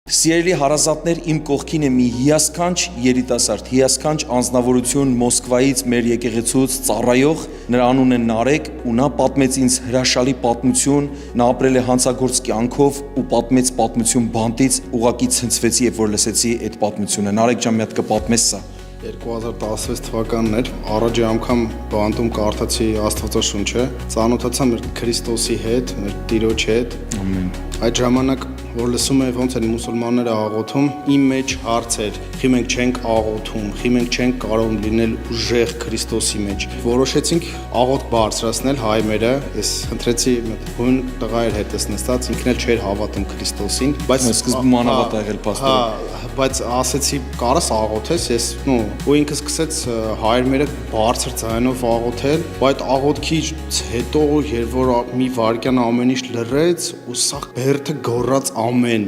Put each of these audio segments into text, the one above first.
Սիրելի հարազատներ, իմ կողքին է մի հիասքանչ երիտասարդ, հիասքանչ անձնավորություն Մոսկվայից մեր եկեղեցուց ծառայող, նրա անունն է Նարեկ, ու նա պատմեց ինձ հրաշալի պատմություն, նա ապրել է հանցագործ կյանքով ու պատմեց պատմություն բանտից, ուղղակի ցնցվեցի, երբ որ լսեցի այդ պատմությունը։ Նարեկ ջան, մի հատ կպատմես սա։ 2016 թվականն էր, առաջի անգամ բանտում կարդացի Աստվածաշունչը, ծանոթացա մեր Քրիստոսի հետ, մեր Տիրոջ հետ։ Ամեն։ Այդ ժամանակ, որ լսում եմ ոնց են մուսուլմանները աղոթում, իմ մեջ հարց էր, խի մենք չենք աղոթում, խի մենք չենք կարող լինել ուժեղ Քրիստոսի մեջ։ Որոշեցինք աղոթք բարձրացնել հայմերը, ես ընտրեցի հույն տղա էր հետս նստած, ինքն էլ չէր հավատում Քրիստոսին, բայց սկզբում անհավատ ա եղել պաստորը։ Բայց ասեցի, կարաս աղոթես, ես ու ինքը սկսեց հայրմերը բարձր ձայնով աղոթել, բայց աղոթքից հետո երբ որ մի վայրկյան ամեն ինչ լռեց, ու սա բերդը գոռաց ամեն,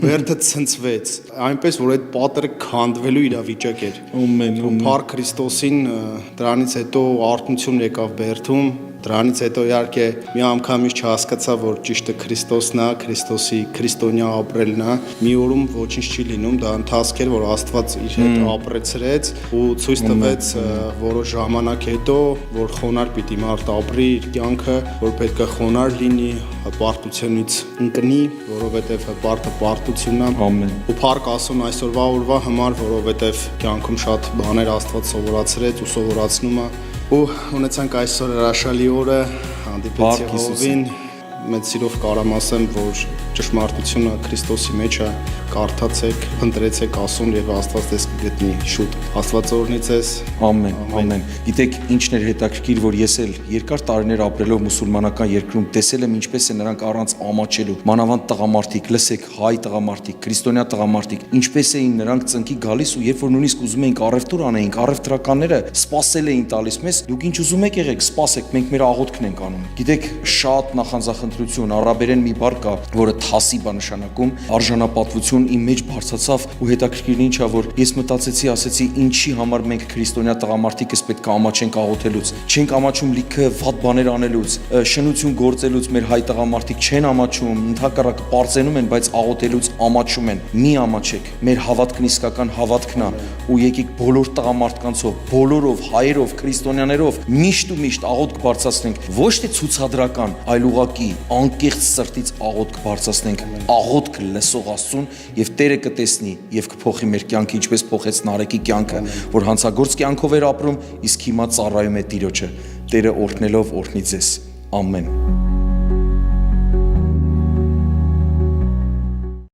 բերդը ցնցվեց, այնպես որ այդ պատերը քանդվելու իրավիճակ էր։ Ու Փառք Քրիստոսին, դրանից հետո արթնություն եկավ բերդում։ Դրանից հետո իհարկե մի անգամից չհասկացա, որ ճիշտը Քրիստոսն է, Քրիստոսի քրիստոնյա ապրելն է։ Մի օրում ոչինչ չի լինում, դա ընթացք էր, որ Աստված իր հետ ապրեցրեց ու ցույց տվեց որոշ ժամանակ հետո, որ խոնար պիտի մարդ ապրի իր կյանքը, որ պետք է խոնար լինի, հպարտությունից ընկնի, որովհետև հպարտը պարտությունն է։ Ամեն։ Ու Փառք Աստծուն այսօրվա օրվա համար, որովհետև կյանքում շատ բաներ Աստված սովորացրեց ու սովորացնում է։ Ու ունեցանք այսօր հրաշալի օրը, հանդիպեցի Հովին, մեծ սիրով կարամ ասեմ, որ ճշմարտությունը Քրիստոսի մեջ է, կարդացեք, ընտրեցեք Աստծուն եւ Աստված դες կգտնի շուտ։ Աստված օրհնի ձեզ։ Ամեն, ամեն։ Գիտեք, ինչն էր հետաքրքիր, որ ես էլ երկար տարիներ ապրելով մուսուլմանական երկրում տեսել եմ ինչպես է նրանք առանց ամաչելու, մանավանդ տղամարդիկ, լսեք, հայ տղամարդիկ, քրիստոնյա տղամարդիկ, ինչպես էին նրանք ծնկի գալիս ու երբ որ նույնիսկ ուզում էին առևտուր անեինք, առևտրականները սպասել էին տալիս մեզ, դուք ինչ ուզում եք եղեք, սպասեք, մենք մեր աղոթքն ենք անում։ Գիտեք, շատ նախանձախնդրություն, արաբերեն մի բառ կա, որը թասիբ է նշանակում, արժանապատվություն իմ մեջ բարձրացավ ու հետաքրքիրն ինչ է, որ ես մտածեցի, ասեցի, ինչի համար մենք քրիստոնյա տղամարդիկս պետք է ամաչենք աղոթելուց, չենք ամաչում լիքը վատ բաներ անելուց, շնություն գործելուց, մեր հայ տղամարդիկ չեն ամաչում, ընդհակառակը պարծենում են, բայց աղոթելուց ամաչում են։ Մի ամաչեք, մեր հավատքն իսկական հավատքն է ու եկեք բոլոր տղամարդկանցով, բոլորով, հայերով, քրիստոնյաներով միշտ ու միշտ աղոթք բարձրացնենք, ոչ թե ցուցադրական, այլ ուղղակի անկեղծ սրտից աղոթք բարձրացնենք, աղոթք լսող Աստծուն եւ Տերը կտեսնի եւ կփոխի մեր կյանքը, ինչպես փոխեց Նարեկի կյանքը, որ հանցագործ կյանքով էր ապրում, իսկ հիմա ծառայում է Տիրոջը։ Տերը օրհնելով օրհնի ձեզ։ Ամեն։